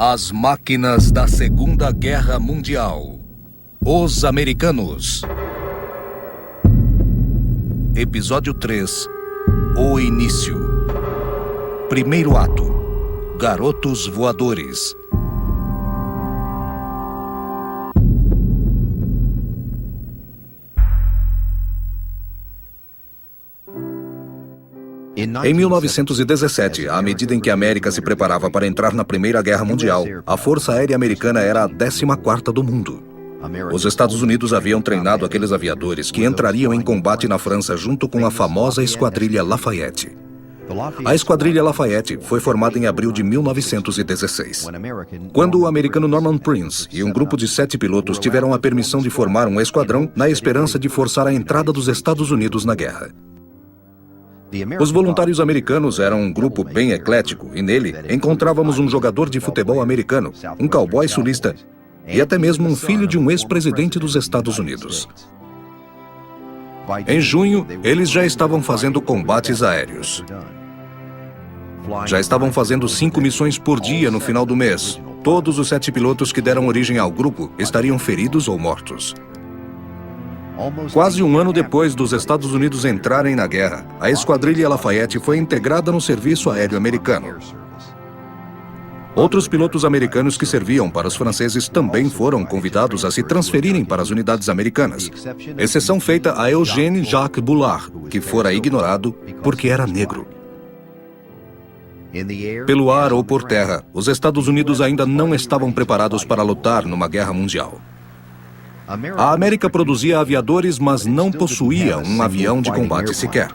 As máquinas da Segunda Guerra Mundial. Os americanos. Episódio 3. O início. Primeiro ato. Garotos voadores. Em 1917, à medida em que a América se preparava para entrar na Primeira Guerra Mundial, a Força Aérea Americana era a 14ª do mundo. Os Estados Unidos haviam treinado aqueles aviadores que entrariam em combate na França junto com a famosa Esquadrilha Lafayette. A Esquadrilha Lafayette foi formada em abril de 1916. Quando o americano Norman Prince e um grupo de 7 pilotos tiveram a permissão de formar um esquadrão na esperança de forçar a entrada dos Estados Unidos na guerra. Os voluntários americanos eram um grupo bem eclético e nele encontrávamos um jogador de futebol americano, um cowboy sulista e até mesmo um filho de um ex-presidente dos Estados Unidos. Em junho, eles já estavam fazendo combates aéreos. Já estavam fazendo 5 missões por dia no final do mês. Todos os 7 pilotos que deram origem ao grupo estariam feridos ou mortos. Quase um ano depois dos Estados Unidos entrarem na guerra, a Esquadrilha Lafayette foi integrada no Serviço Aéreo Americano. Outros pilotos americanos que serviam para os franceses também foram convidados a se transferirem para as unidades americanas, exceção feita a Eugène Jacques Bullard, que fora ignorado porque era negro. Pelo ar ou por terra, os Estados Unidos ainda não estavam preparados para lutar numa guerra mundial. A América produzia aviadores, mas não possuía um avião de combate sequer.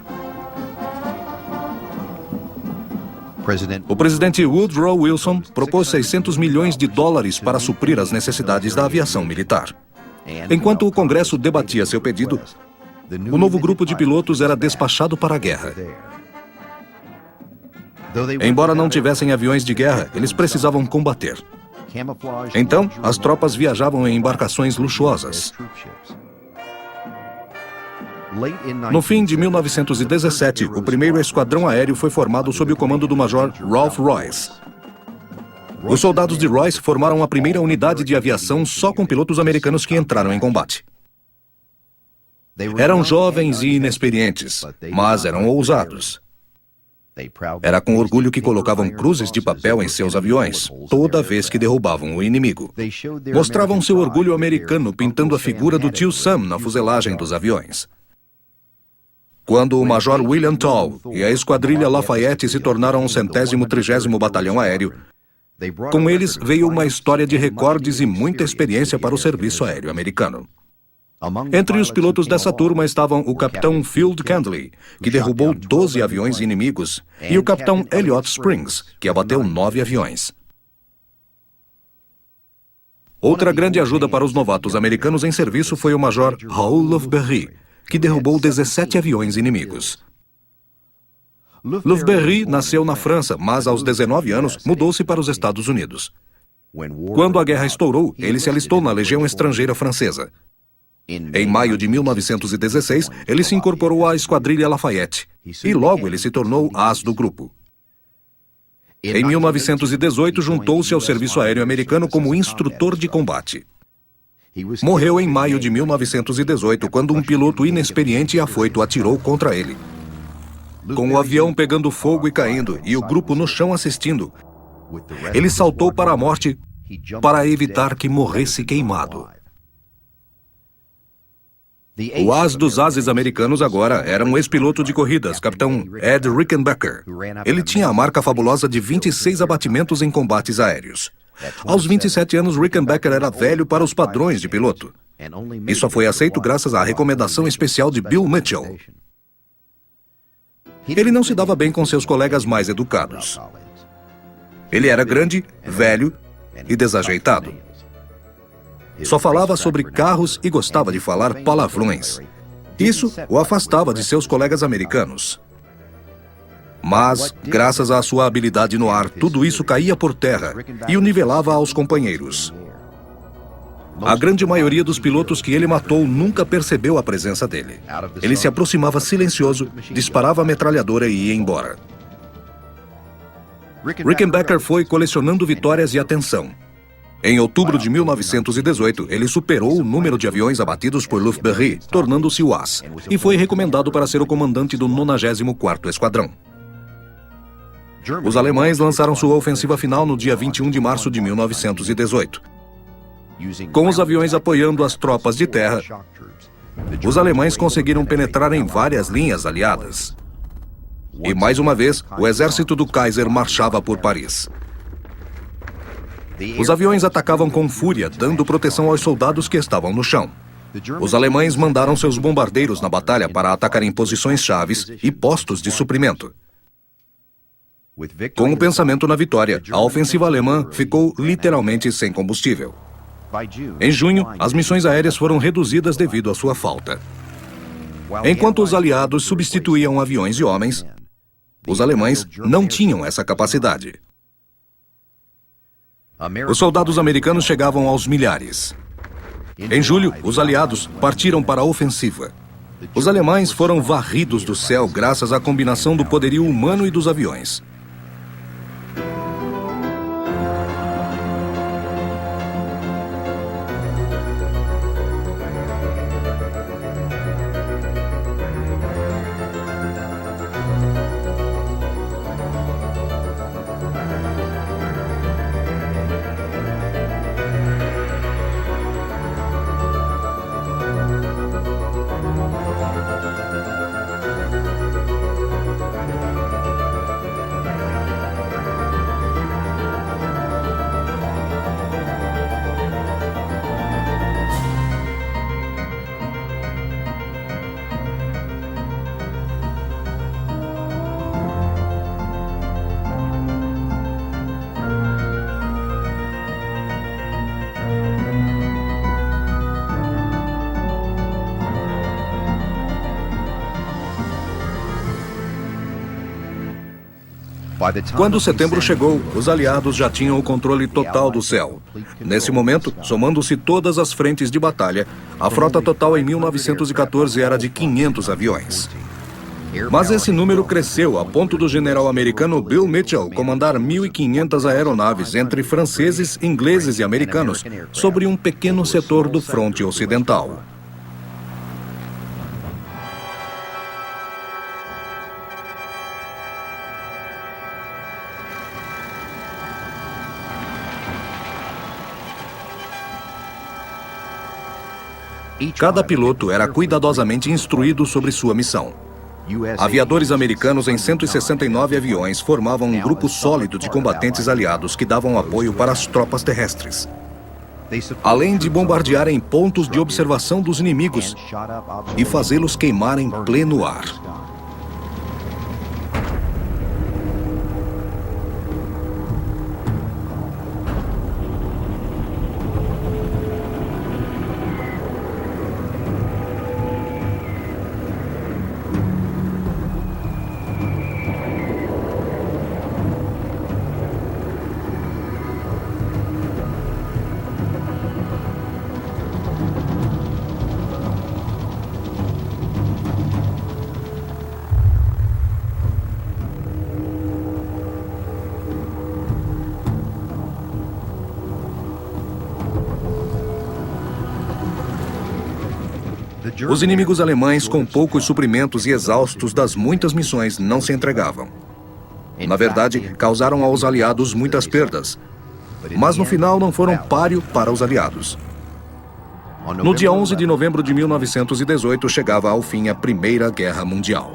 O presidente Woodrow Wilson propôs $600 milhões para suprir as necessidades da aviação militar. Enquanto o Congresso debatia seu pedido, o novo grupo de pilotos era despachado para a guerra. Embora não tivessem aviões de guerra, eles precisavam combater. Então, as tropas viajavam em embarcações luxuosas. No fim de 1917, o primeiro esquadrão aéreo foi formado sob o comando do Major Ralph Royce. Os soldados de Royce formaram a primeira unidade de aviação só com pilotos americanos que entraram em combate. Eram jovens e inexperientes, mas eram ousados. Era com orgulho que colocavam cruzes de papel em seus aviões, toda vez que derrubavam o inimigo. Mostravam seu orgulho americano pintando a figura do tio Sam na fuselagem dos aviões. Quando o Major William Tall e a Esquadrilha Lafayette se tornaram o 130º Batalhão Aéreo, com eles veio uma história de recordes e muita experiência para o serviço aéreo americano. Entre os pilotos dessa turma estavam o capitão Field Candley, que derrubou 12 aviões inimigos, e o capitão Elliot Springs, que abateu 9 aviões. Outra grande ajuda para os novatos americanos em serviço foi o Major Raoul Lufberry, que derrubou 17 aviões inimigos. Lufberry nasceu na França, mas aos 19 anos mudou-se para os Estados Unidos. Quando a guerra estourou, ele se alistou na Legião Estrangeira Francesa. Em maio de 1916, ele se incorporou à Esquadrilha Lafayette e logo ele se tornou as do grupo. Em 1918, juntou-se ao Serviço Aéreo Americano como instrutor de combate. Morreu em maio de 1918, quando um piloto inexperiente e afoito atirou contra ele. Com o avião pegando fogo e caindo e o grupo no chão assistindo, ele saltou para a morte para evitar que morresse queimado. O as dos ases americanos agora era um ex-piloto de corridas, capitão Ed Rickenbacker. Ele tinha a marca fabulosa de 26 abatimentos em combates aéreos. Aos 27 anos, Rickenbacker era velho para os padrões de piloto. E só foi aceito graças à recomendação especial de Bill Mitchell. Ele não se dava bem com seus colegas mais educados. Ele era grande, velho e desajeitado. Só falava sobre carros e gostava de falar palavrões. Isso o afastava de seus colegas americanos. Mas, graças à sua habilidade no ar, tudo isso caía por terra e o nivelava aos companheiros. A grande maioria dos pilotos que ele matou nunca percebeu a presença dele. Ele se aproximava silencioso, disparava a metralhadora e ia embora. Rickenbacker foi colecionando vitórias e atenção. Em outubro de 1918, ele superou o número de aviões abatidos por Lufberry, tornando-se o as, e foi recomendado para ser o comandante do 94º Esquadrão. Os alemães lançaram sua ofensiva final no dia 21 de março de 1918. Com os aviões apoiando as tropas de terra, os alemães conseguiram penetrar em várias linhas aliadas. E mais uma vez, o exército do Kaiser marchava por Paris. Os aviões atacavam com fúria, dando proteção aos soldados que estavam no chão. Os alemães mandaram seus bombardeiros na batalha para atacarem posições chaves e postos de suprimento. Com o pensamento na vitória, a ofensiva alemã ficou literalmente sem combustível. Em junho, as missões aéreas foram reduzidas devido à sua falta. Enquanto os aliados substituíam aviões e homens, os alemães não tinham essa capacidade. Os soldados americanos chegavam aos milhares. Em julho, os aliados partiram para a ofensiva. Os alemães foram varridos do céu graças à combinação do poderio humano e dos aviões. Quando setembro chegou, os aliados já tinham o controle total do céu. Nesse momento, somando-se todas as frentes de batalha, a frota total em 1914 era de 500 aviões. Mas esse número cresceu a ponto do general americano Bill Mitchell comandar 1.500 aeronaves entre franceses, ingleses e americanos sobre um pequeno setor do fronte ocidental. Cada piloto era cuidadosamente instruído sobre sua missão. Aviadores americanos em 169 aviões formavam um grupo sólido de combatentes aliados que davam apoio para as tropas terrestres, além de bombardearem pontos de observação dos inimigos e fazê-los queimar em pleno ar. Os inimigos alemães, com poucos suprimentos e exaustos das muitas missões, não se entregavam. Na verdade, causaram aos aliados muitas perdas, mas no final não foram páreo para os aliados. No dia 11 de novembro de 1918, chegava ao fim a Primeira Guerra Mundial.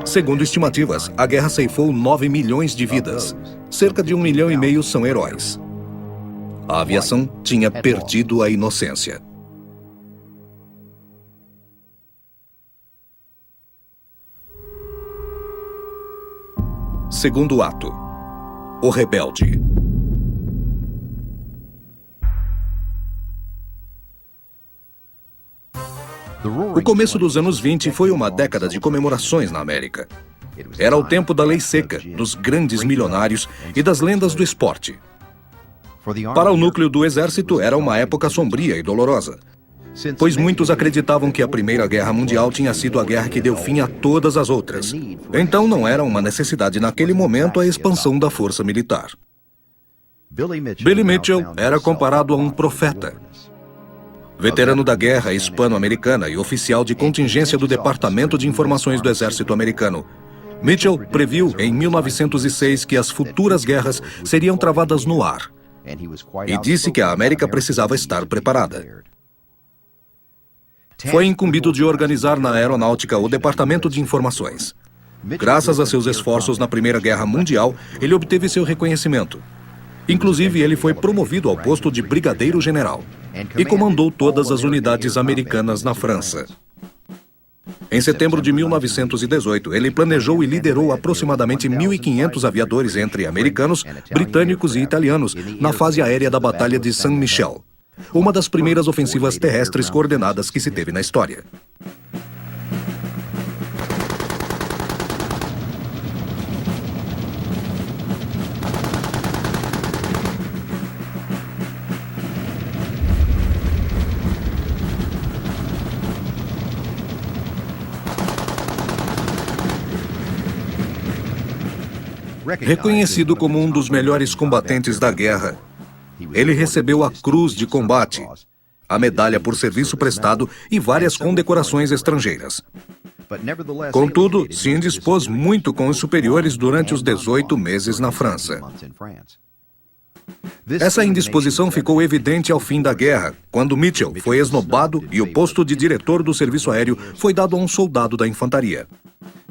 Segundo estimativas, a guerra ceifou 9 milhões de vidas. Cerca de 1,5 milhão são heróis. A aviação tinha perdido a inocência. Segundo ato: O Rebelde. O começo dos anos 20 foi uma década de comemorações na América. Era o tempo da lei seca, dos grandes milionários e das lendas do esporte. Para o núcleo do exército, era uma época sombria e dolorosa. pois muitos acreditavam que a Primeira Guerra Mundial tinha sido a guerra que deu fim a todas as outras. Então não era uma necessidade naquele momento a expansão da força militar. Billy Mitchell era comparado a um profeta. Veterano da Guerra Hispano-Americana e oficial de contingência do Departamento de Informações do Exército Americano, Mitchell previu em 1906 que as futuras guerras seriam travadas no ar e disse que a América precisava estar preparada. Foi incumbido de organizar na aeronáutica o Departamento de Informações. Graças a seus esforços na Primeira Guerra Mundial, ele obteve seu reconhecimento. Inclusive, ele foi promovido ao posto de brigadeiro-general e comandou todas as unidades americanas na França. Em setembro de 1918, ele planejou e liderou aproximadamente 1.500 aviadores entre americanos, britânicos e italianos na fase aérea da Batalha de Saint-Michel, uma das primeiras ofensivas terrestres coordenadas que se teve na história. Reconhecido como um dos melhores combatentes da guerra, ele recebeu a Cruz de Combate, a medalha por serviço prestado e várias condecorações estrangeiras. Contudo, se indispôs muito com os superiores durante os 18 meses na França. Essa indisposição ficou evidente ao fim da guerra, quando Mitchell foi esnobado e o posto de diretor do serviço aéreo foi dado a um soldado da infantaria.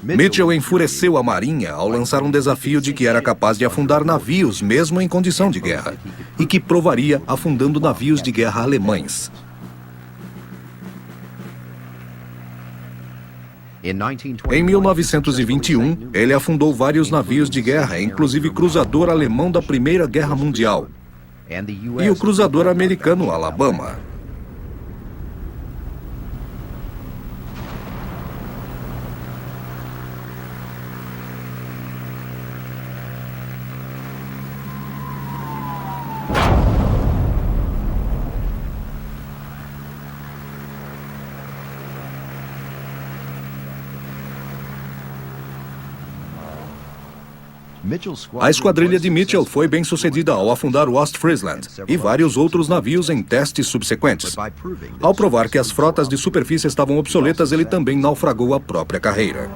Mitchell enfureceu a Marinha ao lançar um desafio de que era capaz de afundar navios mesmo em condição de guerra, e que provaria afundando navios de guerra alemães. Em 1921, ele afundou vários navios de guerra, inclusive cruzador alemão da Primeira Guerra Mundial e o cruzador americano Alabama. A esquadrilha de Mitchell foi bem sucedida ao afundar o Ostfriesland e vários outros navios em testes subsequentes. Ao provar que as frotas de superfície estavam obsoletas, ele também naufragou a própria carreira.